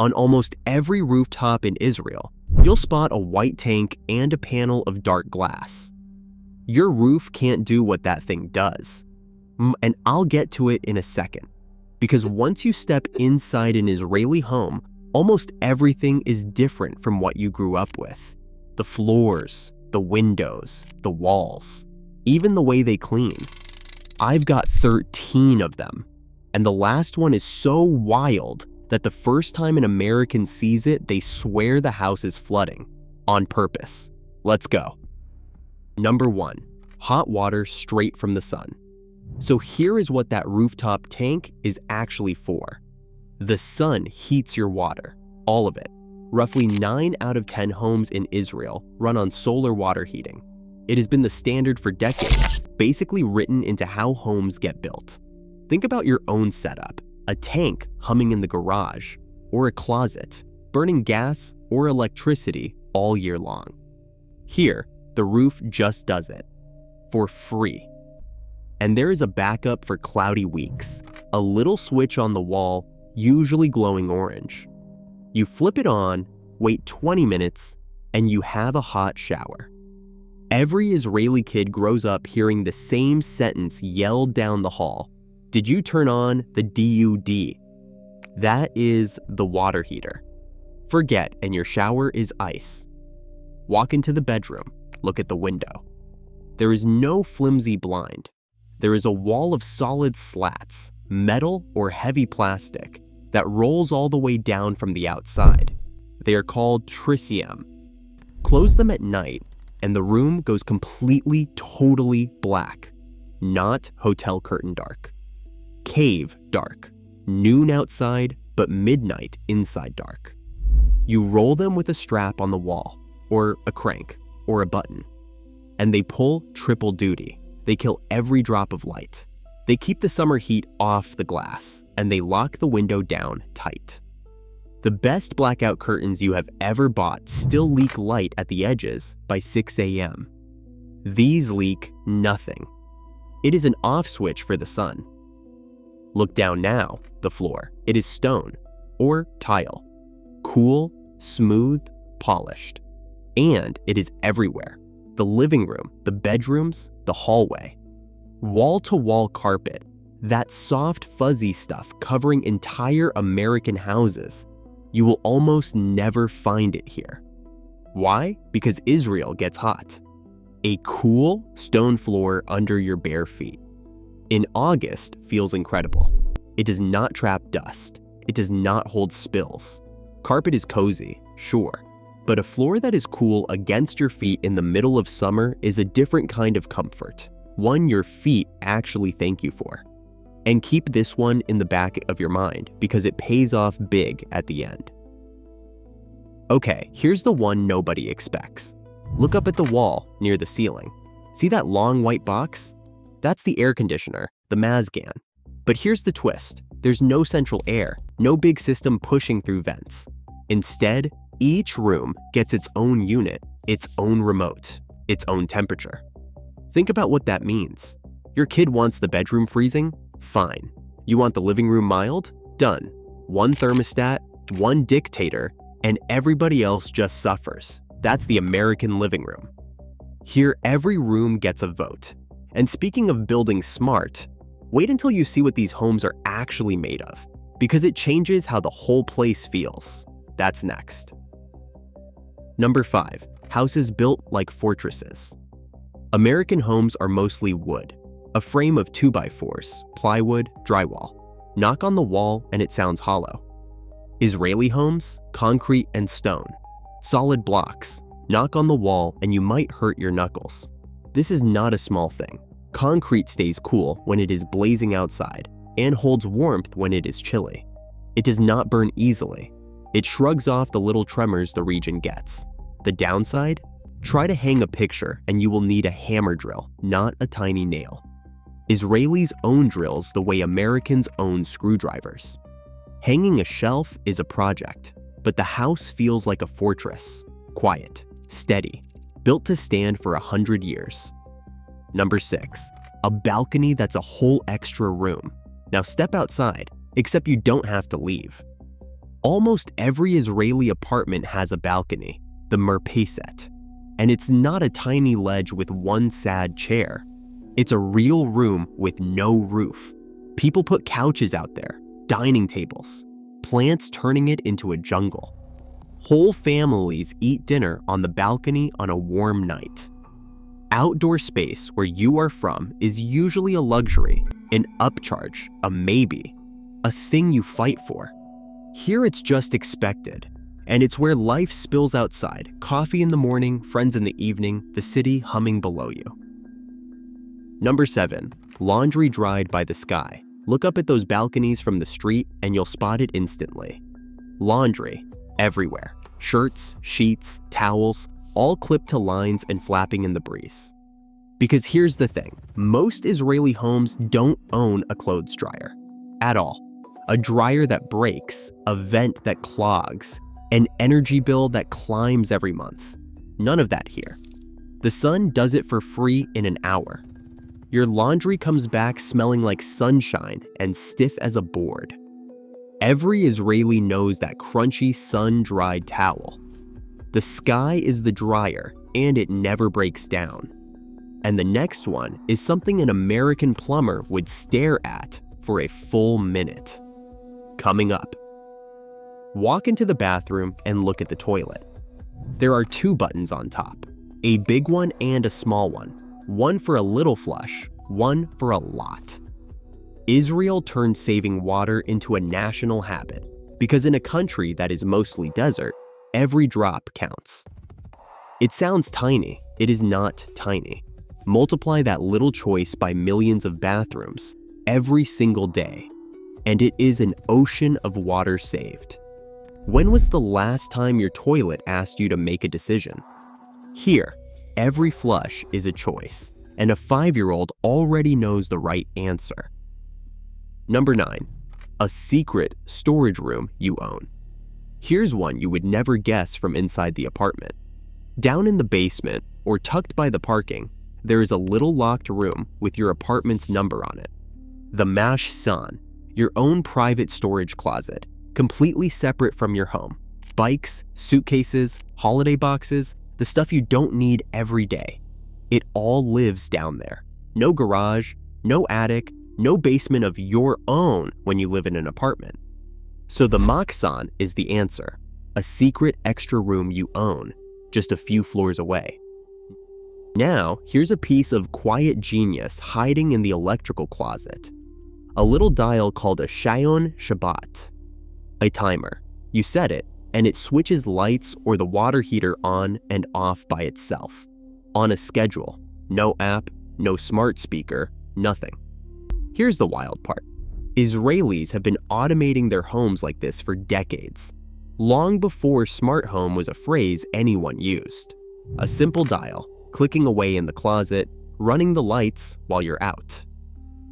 On almost every rooftop in Israel, you'll spot a white tank and a panel of dark glass. Your roof can't do what that thing does. And I'll get to it in a second. Because once you step inside an Israeli home, almost everything is different from what you grew up with. The floors, the windows, the walls, even the way they clean. I've got 13 of them, and the last one is so wild that the first time an American sees it, they swear the house is flooding, on purpose. Let's go. Number 1, hot water straight from the sun. So here is what that rooftop tank is actually for. The sun heats your water, all of it. Roughly 9 out of 10 homes in Israel run on solar water heating. It has been the standard for decades, basically written into how homes get built. Think about your own setup, a tank humming in the garage, or a closet, burning gas or electricity all year long. Here, the roof just does it, for free. And there is a backup for cloudy weeks, a little switch on the wall, usually glowing orange. You flip it on, wait 20 minutes, and you have a hot shower. Every Israeli kid grows up hearing the same sentence yelled down the hall. Did you turn on the DUD? That is the water heater. Forget, and your shower is ice. Walk into the bedroom, look at the window. There is no flimsy blind. There is a wall of solid slats, metal or heavy plastic, that rolls all the way down from the outside. They are called triciem. Close them at night, and the room goes completely, totally black. Not hotel curtain dark. Cave dark. Noon outside, but midnight inside dark. You roll them with a strap on the wall, or a crank, or a button, and they pull triple duty. They kill every drop of light. They keep the summer heat off the glass, and they lock the window down tight. The best blackout curtains you have ever bought still leak light at the edges by 6 a.m. These leak nothing. It is an off switch for the sun. Look down now, the floor. It is stone or tile. Cool, smooth, polished. And it is everywhere. The living room, the bedrooms, the hallway. Wall-to-wall carpet. That soft, fuzzy stuff covering entire American houses. You will almost never find it here. Why? Because Israel gets hot. A cool stone floor under your bare feet. In August feels incredible. It does not trap dust. It does not hold spills. Carpet is cozy, sure, but a floor that is cool against your feet in the middle of summer is a different kind of comfort, one your feet actually thank you for. And keep this one in the back of your mind because it pays off big at the end. Okay, here's the one nobody expects. Look up at the wall near the ceiling. See that long white box? That's the air conditioner, the Mazgan. But here's the twist. There's no central air, no big system pushing through vents. Instead, each room gets its own unit, its own remote, its own temperature. Think about what that means. Your kid wants the bedroom freezing? Fine. You want the living room mild? Done. One thermostat, one dictator, and everybody else just suffers. That's the American living room. Here, every room gets a vote. And speaking of building smart, wait until you see what these homes are actually made of, because it changes how the whole place feels. That's next. Number 5, houses built like fortresses. American homes are mostly wood, a frame of 2x4s, plywood, drywall. Knock on the wall and it sounds hollow. Israeli homes, concrete and stone, solid blocks. Knock on the wall and you might hurt your knuckles. This is not a small thing. Concrete stays cool when it is blazing outside and holds warmth when it is chilly. It does not burn easily. It shrugs off the little tremors the region gets. The downside? Try to hang a picture and you will need a hammer drill, not a tiny nail. Israelis own drills the way Americans own screwdrivers. Hanging a shelf is a project, but the house feels like a fortress. Quiet, steady, built to stand for 100 years. Number 6, a balcony that's a whole extra room. Now step outside, except you don't have to leave. Almost every Israeli apartment has a balcony, the merpeset, and it's not a tiny ledge with one sad chair. It's a real room with no roof. People put couches out there, dining tables, plants turning it into a jungle. Whole families eat dinner on the balcony on a warm night. Outdoor space where you are from is usually a luxury, an upcharge, a maybe, a thing you fight for. Here it's just expected, and it's where life spills outside, coffee in the morning, friends in the evening, the city humming below you. Number 7, laundry dried by the sky. Look up at those balconies from the street and you'll spot it instantly. Laundry, everywhere. Shirts, sheets, towels, all clipped to lines and flapping in the breeze. Because here's the thing, most Israeli homes don't own a clothes dryer at all. A dryer that breaks, a vent that clogs, an energy bill that climbs every month. None of that here. The sun does it for free in an hour. Your laundry comes back smelling like sunshine and stiff as a board. Every Israeli knows that crunchy sun-dried towel. The sky is the dryer, and it never breaks down. And the next one is something an American plumber would stare at for a full minute. Coming up. Walk into the bathroom and look at the toilet. There are 2 buttons on top, a big one and a small one for a little flush, one for a lot. Israel turned saving water into a national habit because in a country that is mostly desert, every drop counts. It sounds tiny, it is not tiny. Multiply that little choice by millions of bathrooms every single day, and it is an ocean of water saved. When was the last time your toilet asked you to make a decision? Here, every flush is a choice, and a 5-year-old already knows the right answer. Number 9, a secret storage room you own. Here's one you would never guess from inside the apartment. Down in the basement, or tucked by the parking, there is a little locked room with your apartment's number on it. The mashsan, your own private storage closet, completely separate from your home. Bikes, suitcases, holiday boxes, the stuff you don't need every day. It all lives down there. No garage, no attic, no basement of your own when you live in an apartment. So the mashsan is the answer, a secret extra room you own, just a few floors away. Now, here's a piece of quiet genius hiding in the electrical closet. A little dial called a Shayon Shabbat. A timer. You set it, and it switches lights or the water heater on and off by itself. On a schedule. No app, no smart speaker, nothing. Here's the wild part. Israelis have been automating their homes like this for decades, long before smart home was a phrase anyone used. A simple dial, clicking away in the closet, running the lights while you're out.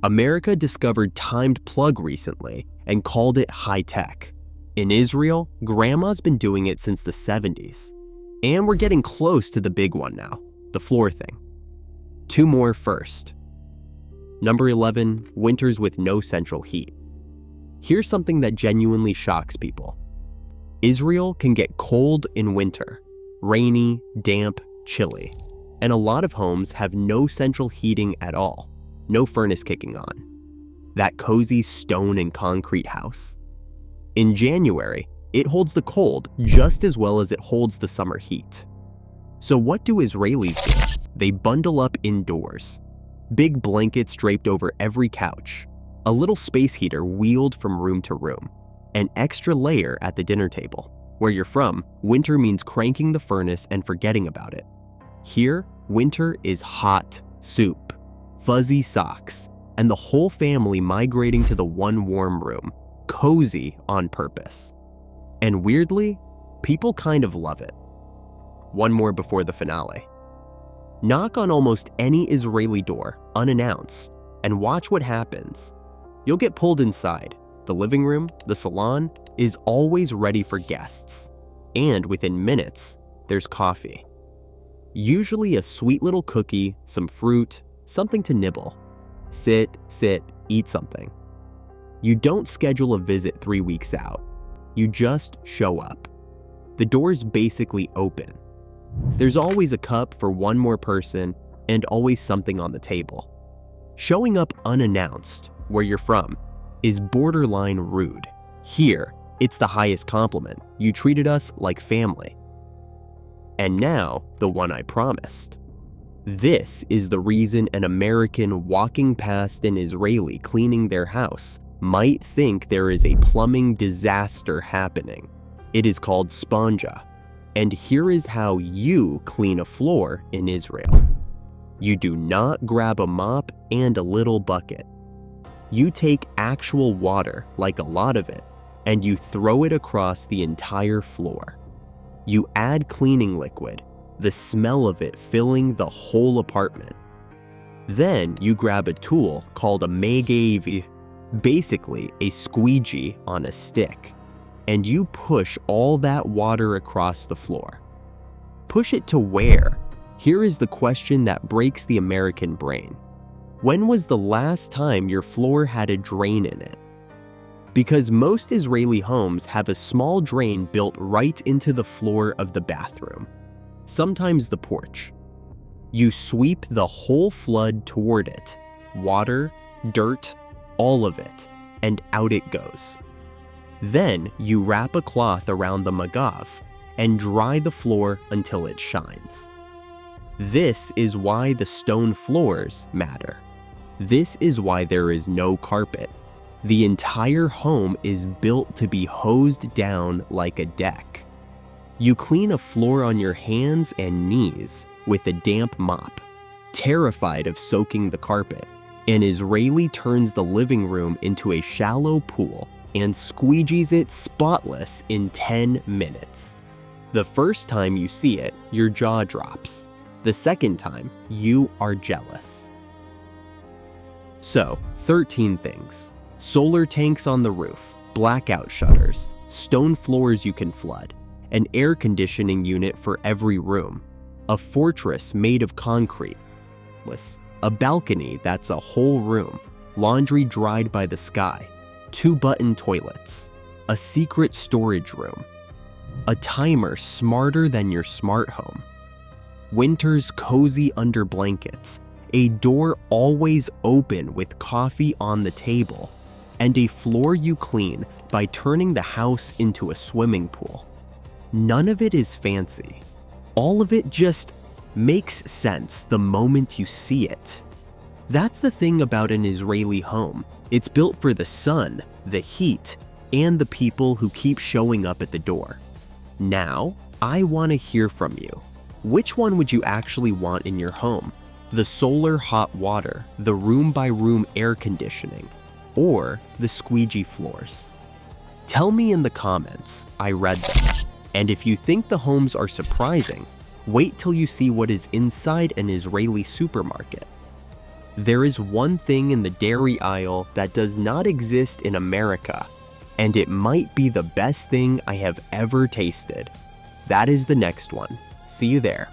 America discovered timed plug recently and called it high-tech. In Israel, grandma's been doing it since the 70s. And we're getting close to the big one now, the floor thing. 2 more first. Number 11, winters with no central heat. Here's something that genuinely shocks people. Israel can get cold in winter, rainy, damp, chilly, and a lot of homes have no central heating at all, no furnace kicking on. That cozy stone and concrete house. In January, it holds the cold just as well as it holds the summer heat. So what do Israelis do? They bundle up indoors. Big blankets draped over every couch, a little space heater wheeled from room to room, an extra layer at the dinner table. Where you're from, winter means cranking the furnace and forgetting about it. Here, winter is hot soup, fuzzy socks, and the whole family migrating to the one warm room, cozy on purpose. And weirdly, people kind of love it. One more before the finale. Knock on almost any Israeli door, unannounced, and watch what happens. You'll get pulled inside. The living room, the salon, is always ready for guests. And within minutes, there's coffee. Usually a sweet little cookie, some fruit, something to nibble. Sit, eat something. You don't schedule a visit 3 weeks out. You just show up. The door's basically open. There's always a cup for one more person and always something on the table. Showing up unannounced, where you're from, is borderline rude. Here, it's the highest compliment. You treated us like family. And now, the one I promised. This is the reason an American walking past an Israeli cleaning their house might think there is a plumbing disaster happening. It is called spanja. And here is how you clean a floor in Israel. You do not grab a mop and a little bucket. You take actual water, like a lot of it, and you throw it across the entire floor. You add cleaning liquid, the smell of it filling the whole apartment. Then you grab a tool called a megavi, basically a squeegee on a stick, and you push all that water across the floor. Push it to where? Here is the question that breaks the American brain. When was the last time your floor had a drain in it? Because most Israeli homes have a small drain built right into the floor of the bathroom, sometimes the porch. You sweep the whole flood toward it, water, dirt, all of it, and out it goes. Then you wrap a cloth around the magav and dry the floor until it shines. This is why the stone floors matter. This is why there is no carpet. The entire home is built to be hosed down like a deck. You clean a floor on your hands and knees with a damp mop, terrified of soaking the carpet. An Israeli turns the living room into a shallow pool and squeegees it spotless in 10 minutes. The first time you see it, your jaw drops. The second time, you are jealous. So, 13 things. Solar tanks on the roof, blackout shutters, stone floors you can flood, an air conditioning unit for every room, a fortress made of concrete, a balcony that's a whole room, laundry dried by the sky, 2-button toilets, a secret storage room, a timer smarter than your smart home, winters cozy under blankets, a door always open with coffee on the table, and a floor you clean by turning the house into a swimming pool. None of it is fancy. All of it just makes sense the moment you see it. That's the thing about an Israeli home. It's built for the sun, the heat, and the people who keep showing up at the door. Now, I want to hear from you. Which one would you actually want in your home? The solar hot water, the room-by-room air conditioning, or the squeegee floors? Tell me in the comments. I read them. And if you think the homes are surprising, wait till you see what is inside an Israeli supermarket. There is one thing in the dairy aisle that does not exist in America, and it might be the best thing I have ever tasted. That is the next one. See you there.